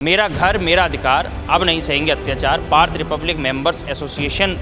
मेरा घर मेरा अधिकार, अब नहीं सहेंगे अत्याचार। Parth republic members association.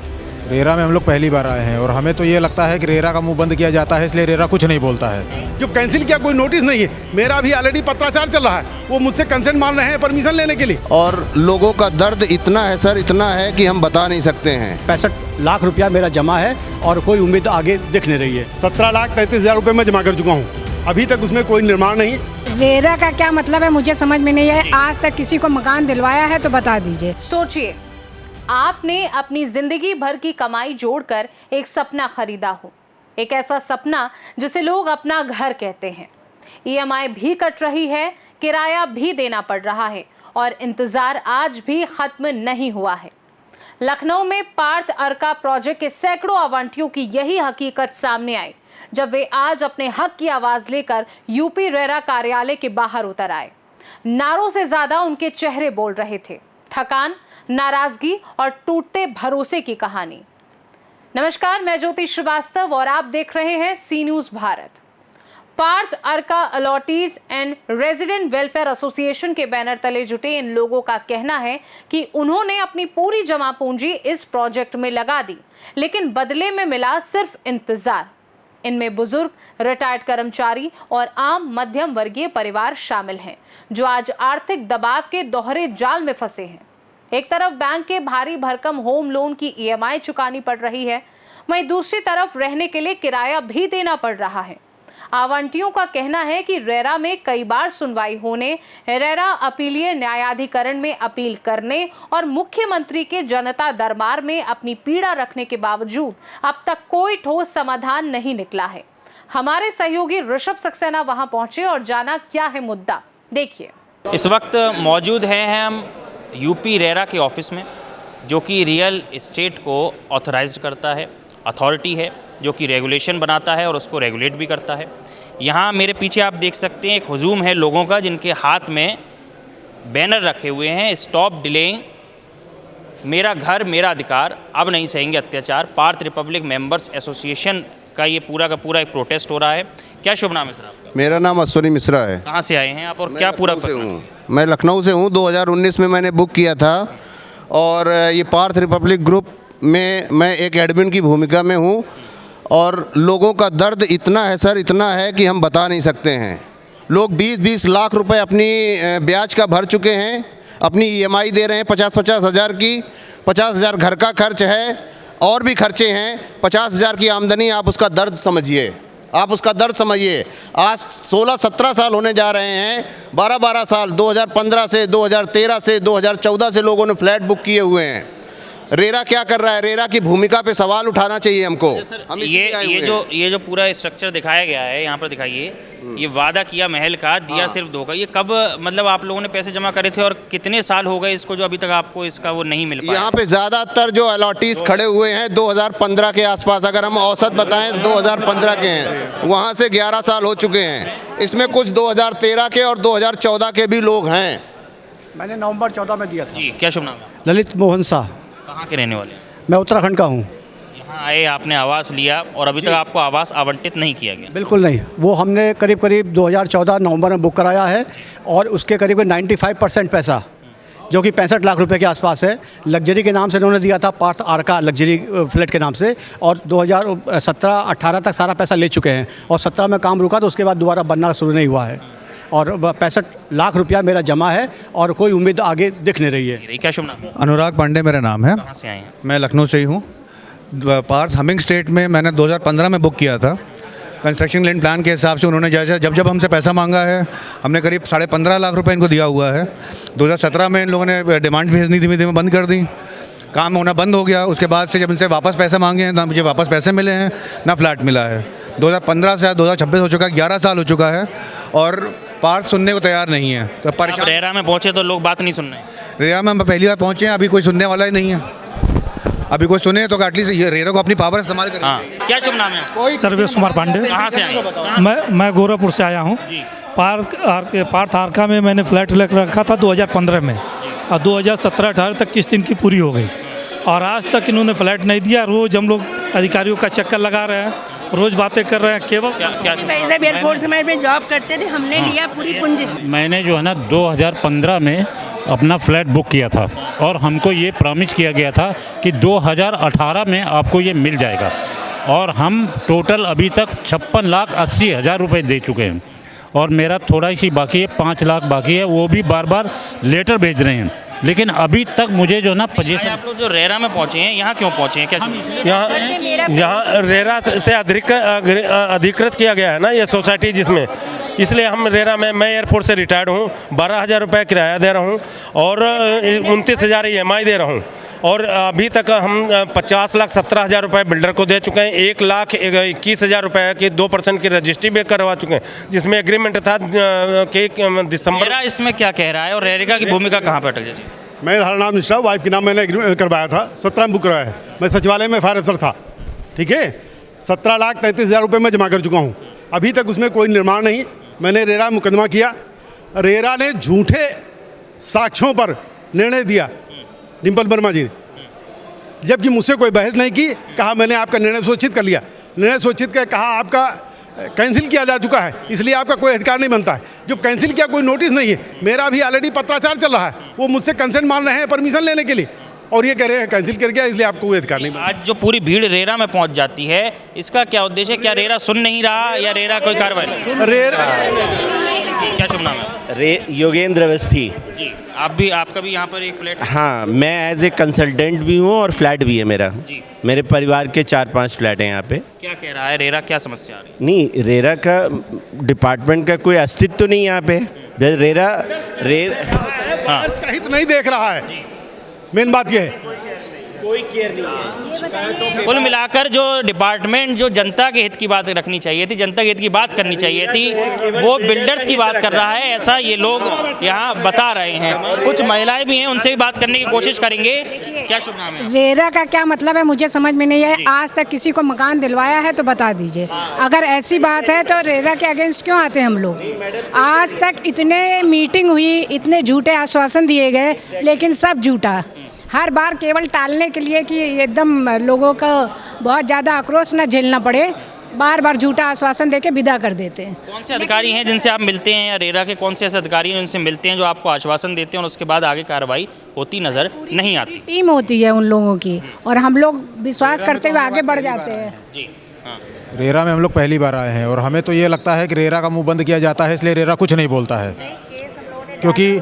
RERA में हम लोग पहली बार आए हैं और हमें तो ये लगता है कि रेरा का मुंह बंद किया जाता है, इसलिए रेरा कुछ नहीं बोलता है। जो कैंसिल किया कोई नोटिस नहीं है। मेरा भी ऑलरेडी पत्राचार चल रहा है, वो मुझसे कंसेंट मांग रहे हैं परमिशन लेने के लिए। और लोगों का दर्द इतना है सर, इतना है कि हम बता नहीं सकते हैं। 65 लाख रुपया मेरा जमा है और कोई उम्मीद आगे दिख नहीं रही है। 17,33,000 रुपये मैं जमा कर चुका हूँ, अभी तक उसमें कोई निर्माण नहीं। रेरा का क्या मतलब है मुझे समझ में नहीं है। आज तक किसी को मकान दिलवाया है तो बता दीजिए। सोचिए, आपने अपनी जिंदगी भर की कमाई जोड़कर एक सपना खरीदा हो, एक ऐसा सपना जिसे लोग अपना घर कहते हैं। ईएमआई भी कट रही है, किराया भी देना पड़ रहा है और इंतजार आज भी खत्म नहीं हुआ है। लखनऊ में पार्थ अर्का प्रोजेक्ट के सैकड़ों आवंटियों की यही हकीकत सामने आई जब वे आज अपने हक की आवाज लेकर यूपी रेरा कार्यालय के बाहर उतर आए। नारों से ज्यादा उनके चेहरे बोल रहे थे, थकान, नाराजगी और टूटते भरोसे की कहानी। नमस्कार, मैं ज्योति श्रीवास्तव और आप देख रहे हैं C News Bharat. Parth Arka allottees and resident welfare association के बैनर तले जुटे इन लोगों का कहना है कि उन्होंने अपनी पूरी जमा पूंजी इस प्रोजेक्ट में लगा दी, लेकिन बदले में मिला सिर्फ इंतजार। इनमें बुजुर्ग, रिटायर्ड कर्मचारी और आम मध्यम वर्गीय परिवार शामिल हैं, जो आज आर्थिक दबाव के दोहरे जाल में फंसे हैं। एक तरफ बैंक के भारी भरकम होम लोन की ईएमआई चुकानी पड़ रही है, वहीं दूसरी तरफ रहने के लिए किराया भी देना पड़ रहा है। आवंटियों का कहना है कि रेरा में कई बार सुनवाई होने, रेरा अपीलीय न्यायाधिकरण में अपील करने और मुख्यमंत्री के जनता दरबार में अपनी पीड़ा रखने के बावजूद अब तक कोई ठोस समाधान नहीं निकला है। हमारे सहयोगी ऋषभ सक्सेना वहां पहुंचे और जाना क्या है मुद्दा, देखिए। इस वक्त मौजूद हैं हम यूपी रेरा के ऑफिस में, जो कि रियल एस्टेट को ऑथराइज्ड करता है, अथॉरिटी है जो कि रेगुलेशन बनाता है और उसको रेगुलेट भी करता है। यहाँ मेरे पीछे आप देख सकते हैं एक हुजूम है लोगों का, जिनके हाथ में बैनर रखे हुए हैं, स्टॉप डिलेइंग, मेरा घर मेरा अधिकार, अब नहीं सहेंगे अत्याचार। पार्थ रिपब्लिक मेंबर्स एसोसिएशन का ये पूरा का पूरा एक प्रोटेस्ट हो रहा है। क्या शुभ नाम है सर आपका? मेरा नाम अश्विनी मिश्रा है। कहाँ से आए हैं आप और क्या पूरा हूँ? मैं लखनऊ से हूँ। 2019 में मैंने बुक किया था और ये पार्थ रिपब्लिक ग्रुप में मैं एक एडमिन की भूमिका में हूँ। और लोगों का दर्द इतना है सर, इतना है कि हम बता नहीं सकते हैं। लोग 20-20 लाख रुपए अपनी ब्याज का भर चुके हैं, अपनी ईएमआई दे रहे हैं 50-50 हज़ार की। 50 हज़ार घर का खर्च है और भी खर्चे हैं। 50 हज़ार की आमदनी, आप उसका दर्द समझिए, आप उसका दर्द समझिए। आज 16-17 साल होने जा रहे हैं, 12-12 साल, 2015 से 2013 से 2014 से लोगों ने फ्लैट बुक किए हुए हैं। रेरा क्या कर रहा है? रेरा की भूमिका पे सवाल उठाना चाहिए हमको। हम ये जो पूरा स्ट्रक्चर दिखाया गया है, यहाँ पर दिखाइए, ये वादा किया महल का, दिया सिर्फ धोखा। ये कब मतलब आप लोगों ने पैसे जमा करे थे और कितने साल हो गए इसको जो अभी तक आपको इसका वो नहीं मिल पाया? यहाँ पे ज़्यादातर जो अलॉटीज खड़े हुए हैं 2015 के आसपास, अगर हम औसत बताएं 2015 के हैं, वहाँ से 11 साल हो चुके हैं। इसमें कुछ 2013 के और 2014 के भी लोग हैं। मैंने नवंबर 14 में दिया था। जी, क्या शुभ नाम है? ललित मोहन शाह। कहाँ के रहने वाले? मैं उत्तराखंड का हूँ। यहाँ आए, आपने आवास लिया और अभी तक आपको आवास आवंटित नहीं किया गया? बिल्कुल नहीं, वो हमने करीब 2014 नवंबर में बुक कराया है और उसके करीब 95% पैसा, जो कि 65 लाख रुपए के आसपास है, लग्जरी के नाम से उन्होंने दिया था, पार्थ अर्का लग्जरी फ्लैट के नाम से। और 2017-18 तक सारा पैसा ले चुके हैं और 17 में काम रुका तो उसके बाद दोबारा बनना शुरू नहीं हुआ है। और 65 लाख रुपया मेरा जमा है और कोई उम्मीद आगे दिख नहीं रही है। क्या शुभ नाम है? अनुराग पांडे मेरा नाम है। कहाँ से आए हैं? मैं लखनऊ से ही हूँ। पार्थ हमिंग स्टेट में मैंने 2015 में बुक किया था। कंस्ट्रक्शन लैंड प्लान के हिसाब से उन्होंने जब हमसे पैसा मांगा है, हमने करीब 15.5 लाख रुपए इनको दिया हुआ है। 2017 में इन लोगों ने डिमांड भेजनी धीमे धीमे बंद कर दी, काम होना बंद हो गया। उसके बाद से जब इनसे वापस पैसे मांगे हैं, ना मुझे वापस पैसे मिले हैं, ना फ्लैट मिला है। 2015 से 2026 हो चुका है, 11 साल हो चुका है और पार्थ सुनने को तैयार नहीं है। तो आप रेरा में पहुँचे तो लोग बात नहीं सुन रहे? रेरा में हम पहली बार पहुँचे हैं, अभी कोई सुनने वाला ही नहीं है। अभी कोई सुने तो एटलीस्ट ये रेरा को अपनी पावर इस्तेमाल करें। हाँ, क्या शुभ नाम है? सर्वेश कुमार पांडे। कहाँ से आए? मैं गोरखपुर से आया हूँ। पार्थ अर्का में मैंने फ्लैट रखा था 2015 में और 2017-18 तक किस्त इनकी पूरी हो गई और आज तक इन्होंने फ्लैट नहीं दिया। रोज़ हम लोग अधिकारियों का चक्कर लगा रहे हैं, रोज़ बातें कर रहे हैं। केवल एयरपोर्ट से मैं जॉब करते थे, हमने लिया पूरी पूंजी। मैंने जो है ना 2015 में अपना फ्लैट बुक किया था और हमको ये प्रॉमिस किया गया था कि 2018 में आपको ये मिल जाएगा, और हम टोटल अभी तक 56,80,000 रुपये दे चुके हैं और मेरा थोड़ा ही बाकी है, 5 लाख बाकी है। वो भी बार बार लेटर भेज रहे हैं, लेकिन अभी तक मुझे जो ना पोजीशन। आप लोग जो रेरा में पहुँचे हैं, यहाँ क्यों पहुँचे हैं? क्या यहाँ रेरा से अधिकृत किया गया है ना ये सोसाइटी, जिसमें इसलिए हम रेरा में, मैं एयरपोर्ट से रिटायर्ड हूँ, 12,000 रुपये किराया दे रहा हूँ और 29,000 EMI दे रहा हूँ, और अभी तक हम 50,17,000 रुपये बिल्डर को दे चुके हैं। 1,21,000 रुपये की 2% की रजिस्ट्री भी करवा चुके हैं, जिसमें एग्रीमेंट था कि दिसंबर। रेरा इसमें क्या कह रहा है और रेरा की भूमिका कहाँ पर अटक जाती है? मैं हरनाम मिश्रा, वाइफ के नाम मैंने करवाया था, 17 में बुक करवाया है। मैं सचिवालय में फायर अफसर था, ठीक है। 17,33,000 रुपये मैं जमा कर चुका हूँ, अभी तक उसमें कोई निर्माण नहीं। मैंने रेरा मुकदमा किया, रेरा ने झूठे साक्ष्यों पर निर्णय दिया, डिम्पल वर्मा जी ने, जबकि मुझसे कोई बहस नहीं की। कहा मैंने आपका निर्णय सूचित कर लिया, निर्णय सूचित कर कहा आपका कैंसिल किया जा चुका है, इसलिए आपका कोई अधिकार नहीं बनता है। जो कैंसिल किया कोई नोटिस नहीं है, मेरा भी ऑलरेडी पत्राचार चल रहा है, वो मुझसे कंसेंट मांग रहे हैं परमिशन लेने के लिए, और ये कह रहे हैं कैंसिल कर गया, इसलिए आपको कोई अधिकार नहीं। आज जो पूरी भीड़ रेरा में पहुंच जाती है, इसका क्या उद्देश्य है? क्या रेरा सुन नहीं रहा या रेरा कोई कार्रवाई? क्या शुभ नाम है? योगेंद्र अवस्थी जी। आपका भी यहाँ पर एक फ्लैट? हाँ, मैं एज ए कंसल्टेंट भी हूँ और फ्लैट भी है मेरा जी। मेरे परिवार के 4-5 फ्लैट हैं यहाँ पे। क्या कह रहा है रेरा, क्या समस्या आ रही है? नहीं, रेरा का डिपार्टमेंट का कोई अस्तित्व तो नहीं यहाँ पे। रेरा का हित नहीं देख रहा है, मेन बात यह है। कोई केयर नहीं है। कुल मिलाकर जो डिपार्टमेंट जो जनता के हित की बात रखनी चाहिए थी, जनता के हित की बात करनी चाहिए थी, वो बिल्डर्स की बात कर रहा है, ऐसा ये लोग यहाँ बता रहे हैं। कुछ महिलाएं भी हैं, उनसे भी बात करने की कोशिश करेंगे। क्या शुभ नाम है? रेरा का क्या मतलब है मुझे समझ में नहीं है। आज तक किसी को मकान दिलवाया है तो बता दीजिए। अगर ऐसी बात है तो रेरा के अगेंस्ट क्यों आते हैं हम लोग? आज तक इतने मीटिंग हुई, इतने झूठे आश्वासन दिए गए, लेकिन सब झूठा। हर बार केवल टालने के लिए कि एकदम लोगों का बहुत ज़्यादा आक्रोश न झेलना पड़े, बार बार झूठा आश्वासन देके विदा कर देते हैं। कौन से अधिकारी हैं जिनसे आप मिलते हैं, या रेरा के कौन से ऐसे अधिकारी हैं जिनसे मिलते हैं जो आपको आश्वासन देते हैं और उसके बाद आगे कार्रवाई होती नज़र नहीं आती? टीम होती है उन लोगों की, और हम लोग विश्वास करते हुए आगे बढ़ जाते हैं। जी हाँ। रेरा में हम लोग पहली बार आए हैं और हमें तो ये लगता है कि रेरा का मुंह बंद किया जाता है, इसलिए रेरा कुछ नहीं बोलता है। क्योंकि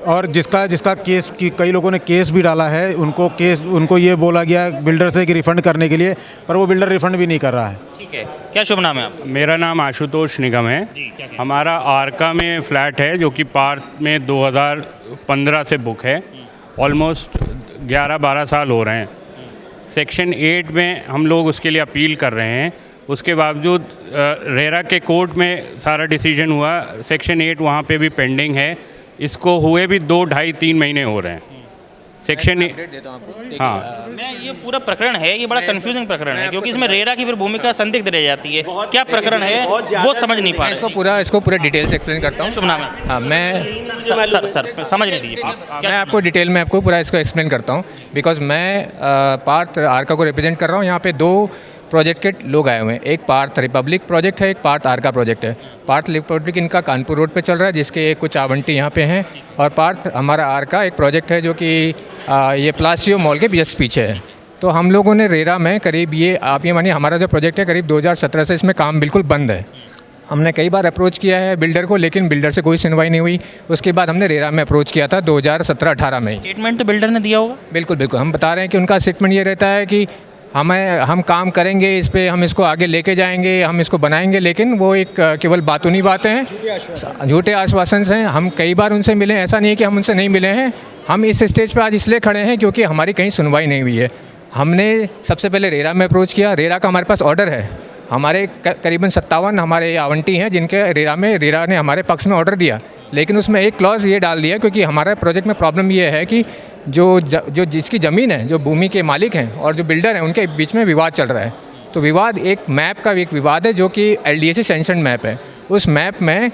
और जिसका केस की कई लोगों ने केस भी डाला है, उनको ये बोला गया बिल्डर से कि रिफ़ंड करने के लिए, पर वो बिल्डर रिफ़ंड भी नहीं कर रहा है। ठीक है। क्या शुभ नाम है आपका? मेरा नाम आशुतोष निगम है। हमारा आरका में फ़्लैट है जो कि पार्थ में 2015 से बुक है। ऑलमोस्ट 11-12 साल हो रहे हैं। सेक्शन 8 में हम लोग उसके लिए अपील कर रहे हैं, उसके बावजूद रेरा के कोर्ट में सारा डिसीजन हुआ। सेक्शन 8 वहाँ पे भी पेंडिंग है, इसको हुए भी 2, 2.5, 3 महीने हो रहे हैं। सेक्शन हाँ, मैं ये पूरा प्रकरण है, ये बड़ा कंफ्यूजिंग प्रकरण है, क्योंकि इसमें रेरा की फिर भूमिका संदिग्ध रह जाती है। क्या प्रकरण है वो समझ नहीं पा रहे। इसको पूरा डिटेल से एक्सप्लेन करता हूँ। शुभ नाम है? हाँ, मैं सर समझ नहीं दीजिए प्लीज़। मैं आपको डिटेल में आपको पूरा इसको एक्सप्लेन करता हूँ, बिकॉज मैं पार्थ आरका को रिप्रेजेंट कर रहा हूँ। यहाँ पे 2 प्रोजेक्ट के लोग आए हुए हैं। एक पार्थ रिपब्लिक प्रोजेक्ट है, एक पार्थ आरका प्रोजेक्ट है। पार्थ रिपब्लिक इनका कानपुर रोड पे चल रहा है, जिसके कुछ आवंटी यहाँ पे हैं, और पार्थ हमारा आरका एक प्रोजेक्ट है जो कि ये प्लासियो मॉल के जस्ट पीछे है। तो हम लोगों ने रेरा में करीब ये आप ये मानिए हमारा जो प्रोजेक्ट है करीब 2017 से इसमें काम बिल्कुल बंद है। हमने कई बार अप्रोच किया है बिल्डर को, लेकिन बिल्डर से कोई सुनवाई नहीं हुई। उसके बाद हमने रेरा में अप्रोच किया था 2017-18 में। स्टेटमेंट तो बिल्डर ने दिया होगा? बिल्कुल, हम बता रहे हैं कि उनका स्टेटमेंट ये रहता है कि हम काम करेंगे इस पे, हम इसको आगे लेके जाएंगे, हम इसको बनाएंगे, लेकिन वो एक केवल बातूनी बातें हैं, झूठे आश्वासन हैं। हम कई बार उनसे मिले, ऐसा नहीं है कि हम उनसे नहीं मिले हैं। हम इस स्टेज पे आज इसलिए खड़े हैं क्योंकि हमारी कहीं सुनवाई नहीं हुई है। हमने सबसे पहले रेरा में अप्रोच किया। रेरा का हमारे पास ऑर्डर है, हमारे करीबन 57 हमारे आवंटी हैं जिनके रेरा ने हमारे पक्ष में ऑर्डर दिया, लेकिन उसमें एक क्लॉज ये डाल दिया क्योंकि हमारे प्रोजेक्ट में प्रॉब्लम ये है कि जो जिसकी ज़मीन है, जो भूमि के मालिक हैं और जो बिल्डर हैं, उनके बीच में विवाद चल रहा है। तो विवाद एक मैप का एक विवाद है जो कि LDA सैंक्शन मैप है। उस मैप में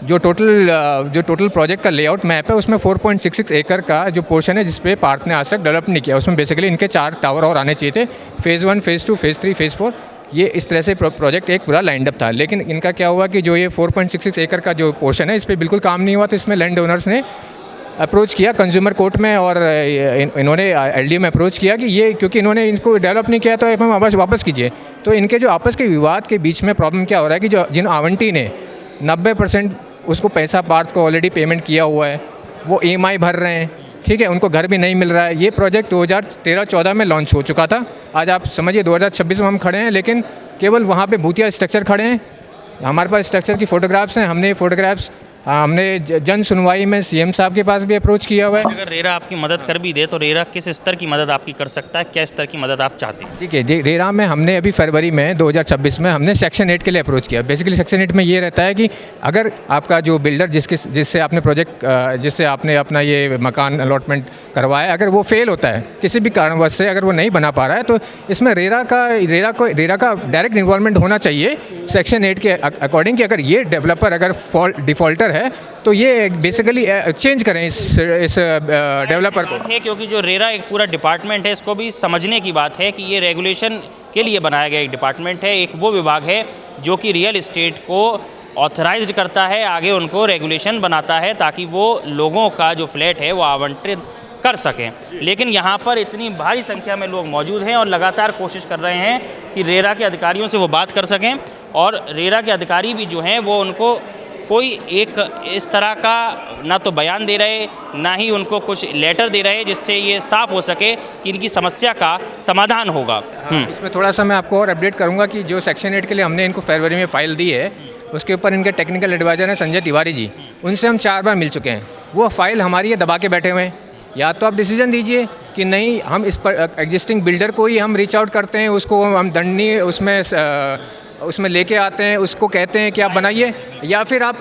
जो टोटल प्रोजेक्ट का लेआउट मैप है उसमें 4.66 एकड़ का जो पोर्शन है जिस पे पार्थ ने आज तक डेवलप नहीं किया, उसमें बेसिकली इनके 4 टावर और आने चाहिए थे। फेज़ 1, फेज़ 2, फेज़ 3, फेज़ 4, ये इस तरह से प्रोजेक्ट एक पूरा लाइंड अप था। लेकिन इनका क्या हुआ कि जो ये 4.66 एकड़ का जो पोर्शन है इस पर बिल्कुल काम नहीं हुआ। तो इसमें लैंड ओनर्स ने अप्रोच किया कंज्यूमर कोर्ट में, और इन्होंने एलडीओ में अप्रोच किया कि ये क्योंकि इन्होंने इनको डेवलप नहीं किया तो हम वापस कीजिए। तो इनके जो आपस के विवाद के बीच में प्रॉब्लम क्या हो रहा है कि जो जिन आवंटी ने 90% उसको पैसा पार्थ को ऑलरेडी पेमेंट किया हुआ है, वो EMI भर रहे हैं, ठीक है, उनको घर भी नहीं मिल रहा है। ये प्रोजेक्ट 2013-14 में लॉन्च हो चुका था। आज आप समझिए 2026 में हम खड़े हैं, लेकिन केवल वहाँ पे भूतिया स्ट्रक्चर खड़े हैं। हमारे पास स्ट्रक्चर की फ़ोटोग्राफ्स हैं, हमने फ़ोटोग्राफ्स हमने जन सुनवाई में सीएम साहब के पास भी अप्रोच किया हुआ है। अगर रेरा आपकी मदद कर भी दे तो रेरा किस स्तर की मदद आपकी कर सकता है, क्या स्तर की मदद आप चाहते हैं? ठीक है, रेरा में हमने अभी फरवरी में 2026 में हमने सेक्शन 8 के लिए अप्रोच किया। बेसिकली सेक्शन 8 में ये रहता है कि अगर आपका जो बिल्डर जिससे आपने प्रोजेक्ट जिससे आपने अपना ये मकान अलॉटमेंट करवाया, अगर वो फेल होता है किसी भी कारणवश से, अगर वो नहीं बना पा रहा है, तो इसमें रेरा का डायरेक्ट इन्वॉल्वमेंट होना चाहिए सेक्शन 8 के अकॉर्डिंग कि अगर ये डेवलपर अगर डिफ़ॉल्टर है तो ये बेसिकली चेंज करें इस डेवलपर को। है क्योंकि जो रेरा एक पूरा डिपार्टमेंट है, इसको भी समझने की बात है कि ये रेगुलेशन के लिए बनाया गया एक डिपार्टमेंट है, एक वो विभाग है जो कि रियल इस्टेट को ऑथराइज्ड करता है, आगे उनको रेगुलेशन बनाता है ताकि वो लोगों का जो फ्लैट है वो आवंटित कर सकें। लेकिन यहाँ पर इतनी भारी संख्या में लोग मौजूद हैं और लगातार कोशिश कर रहे हैं कि रेरा के अधिकारियों से वो बात कर सकें, और रेरा के अधिकारी भी जो हैं वो उनको कोई एक इस तरह का ना तो बयान दे रहे, ना ही उनको कुछ लेटर दे रहे जिससे ये साफ़ हो सके कि इनकी समस्या का समाधान होगा। इसमें थोड़ा सा मैं आपको और अपडेट करूंगा कि जो सेक्शन 8 के लिए हमने इनको फरवरी में फ़ाइल दी है, उसके ऊपर इनके टेक्निकल एडवाइज़र हैं संजय तिवारी जी, उनसे हम 4 बार मिल चुके हैं। वो फाइल हमारी है दबा के बैठे हुए हैं। या तो आप डिसीजन दीजिए कि नहीं, हम इस पर एग्जिस्टिंग बिल्डर को ही हम रीच आउट करते हैं, उसको हम दंडनीय उसमें लेके आते हैं, उसको कहते हैं कि आप बनाइए, या फिर आप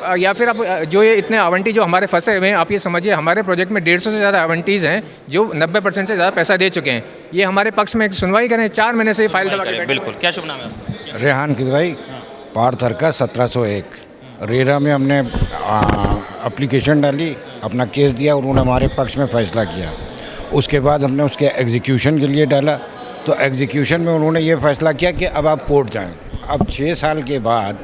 जो ये इतने आवंटी जो हमारे फंसे हुए हैं, आप ये समझिए हमारे प्रोजेक्ट में 150 से ज़्यादा आवंटीज़ हैं जो 90% से ज़्यादा पैसा दे चुके हैं। ये हमारे पक्ष में एक सुनवाई करें, 4 महीने से ये फाइल दबा के। बिल्कुल। क्या शुभ नाम है? रेहान किदवाई, पार्थ हरका 1701। रेरा में हमने एप्लीकेशन डाली, अपना केस दिया, उन्होंने हमारे पक्ष में फ़ैसला किया। उसके बाद हमने उसके एग्जीक्यूशन के लिए डाला, तो एग्जीक्यूशन में उन्होंने ये फ़ैसला किया कि अब आप कोर्ट जाएं। अब 6 साल के बाद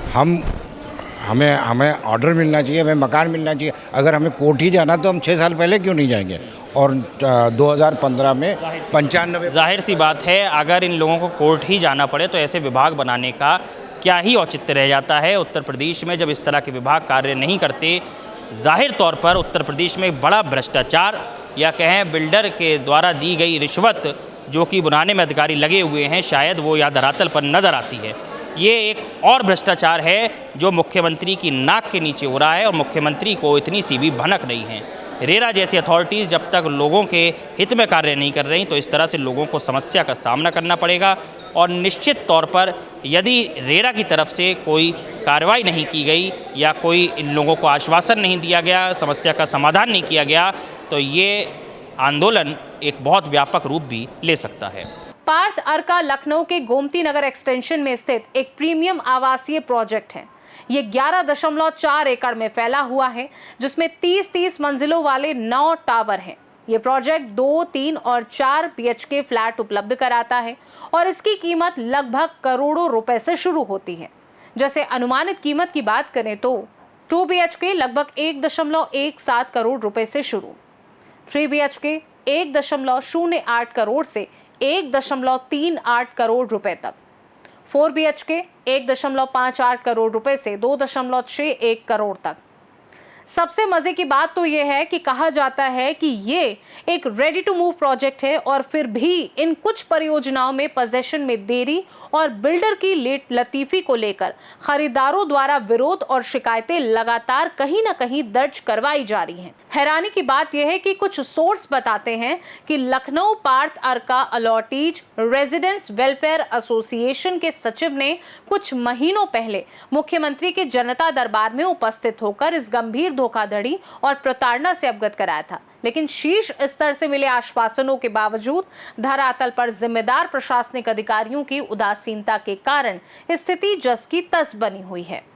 हमें ऑर्डर मिलना चाहिए, हमें मकान मिलना चाहिए। अगर हमें कोर्ट ही जाना तो हम 6 साल पहले क्यों नहीं जाएंगे? और 2015 में 95। जाहिर सी बात है, अगर इन लोगों को कोर्ट ही जाना पड़े तो ऐसे विभाग बनाने का क्या ही औचित्य रह जाता है। उत्तर प्रदेश में जब इस तरह के विभाग कार्य नहीं करते, जाहिर तौर पर उत्तर प्रदेश में बड़ा भ्रष्टाचार या कहें बिल्डर के द्वारा दी गई रिश्वत जो कि बनाने में अधिकारी लगे हुए हैं, शायद वो यहाँ धरातल पर नज़र आती है। ये एक और भ्रष्टाचार है जो मुख्यमंत्री की नाक के नीचे हो रहा है और मुख्यमंत्री को इतनी सी भी भनक नहीं है। रेरा जैसी अथॉरिटीज़ जब तक लोगों के हित में कार्य नहीं कर रही तो इस तरह से लोगों को समस्या का सामना करना पड़ेगा। और निश्चित तौर पर यदि रेरा की तरफ से कोई कार्रवाई नहीं की गई या कोई इन लोगों को आश्वासन नहीं दिया गया, समस्या का समाधान नहीं किया गया, तो ये आंदोलन एक बहुत व्यापक रूप भी ले सकता है। पार्थ अर्का लखनऊ के गोमती नगर एक्सटेंशन में स्थित एक प्रीमियम आवासीय प्रोजेक्ट है। ये 11.4 एकड़ में फैला हुआ है, जिसमें 30-30 मंजिलों वाले 9 टावर हैं। ये प्रोजेक्ट 2, 3 और 4 BHK फ्लैट उपलब्ध कराता है और इसकी कीमत लगभग करोड़ों रुपए से शुरू होती है। जैसे अनुमानित कीमत की बात करें तो 2 BHK लगभग 1.17 करोड़ रुपए से शुरू, 3 BHK 1.08 करोड़ से 1.38 करोड़ रुपए तक, 4 BHK 1.58 करोड़ रुपए से 2.61 करोड़ तक। सबसे मजे की बात तो यह है कि कहा जाता है कि ये एक रेडी टू मूव प्रोजेक्ट है और फिर भी इन कुछ परियोजनाओं में पोजेशन में देरी और बिल्डर की लेट लतीफी को लेकर खरीदारों द्वारा विरोध और शिकायतें लगातार कहीं ना कहीं दर्ज करवाई जा रही हैं। हैरानी की बात यह है कि कुछ सोर्स बताते हैं कि Lucknow Partha Arka allottees residents welfare association के सचिव ने कुछ महीनों पहले मुख्यमंत्री के जनता दरबार में उपस्थित होकर इस गंभीर धोखाधड़ी और प्रताड़ना से अवगत कराया था, लेकिन शीर्ष स्तर से मिले आश्वासनों के बावजूद धरातल पर जिम्मेदार प्रशासनिक अधिकारियों की उदासीनता के कारण स्थिति जस की तस बनी हुई है।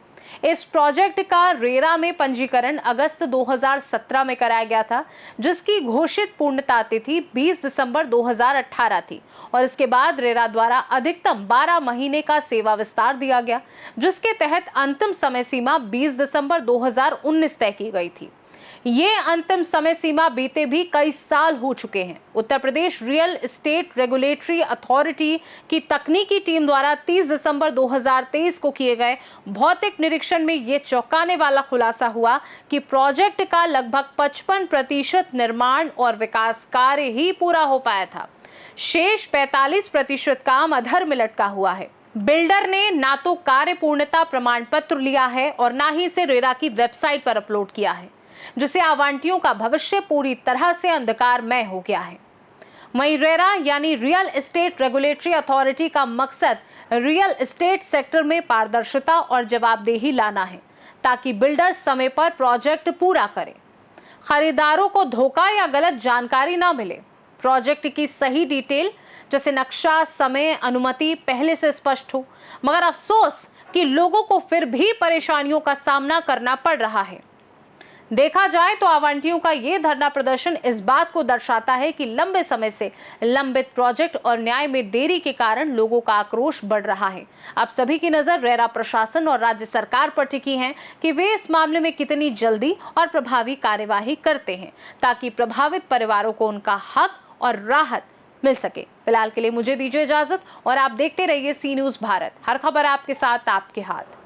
इस प्रोजेक्ट का रेरा में पंजीकरण अगस्त 2017 में कराया गया था, जिसकी घोषित पूर्णता तिथि 20 दिसंबर 2018 थी और इसके बाद रेरा द्वारा अधिकतम 12 महीने का सेवा विस्तार दिया गया, जिसके तहत अंतिम समय सीमा 20 दिसंबर 2019 तय की गई थी। ये अंतिम समय सीमा बीते भी कई साल हो चुके हैं। Uttar Pradesh real estate regulatory authority की तकनीकी टीम द्वारा 30 दिसंबर 2023 को किए गए भौतिक निरीक्षण में ये चौंकाने वाला खुलासा हुआ कि प्रोजेक्ट का लगभग 55% निर्माण और विकास कार्य ही पूरा हो पाया था। शेष 45% काम अधर में लटका हुआ है। बिल्डर ने ना तो कार्य पूर्णता प्रमाण पत्र लिया है और ना ही इसे रेरा की वेबसाइट पर अपलोड किया है, जिससे आवंटियों का भविष्य पूरी तरह से अंधकारमय हो गया है। वहीं रेरा यानी रियल एस्टेट रेगुलेटरी अथॉरिटी का मकसद रियल एस्टेट सेक्टर में पारदर्शिता और जवाबदेही लाना है, ताकि बिल्डर समय पर प्रोजेक्ट पूरा करें, खरीदारों को धोखा या गलत जानकारी ना मिले, प्रोजेक्ट की सही डिटेल जैसे नक्शा, समय, अनुमति पहले से स्पष्ट हो। मगर अफसोस कि लोगों को फिर भी परेशानियों का सामना करना पड़ रहा है। देखा जाए तो आवंटियों का ये धरना प्रदर्शन इस बात को दर्शाता है कि लंबे समय से लंबित प्रोजेक्ट और न्याय में देरी के कारण लोगों का आक्रोश बढ़ रहा है। अब सभी की नजर रेरा प्रशासन और राज्य सरकार पर टिकी है कि वे इस मामले में कितनी जल्दी और प्रभावी कार्यवाही करते हैं, ताकि प्रभावित परिवारों को उनका हक और राहत मिल सके। फिलहाल के लिए मुझे दीजिए इजाजत और आप देखते रहिए सी न्यूज़ भारत। हर खबर आपके साथ, आपके हाथ।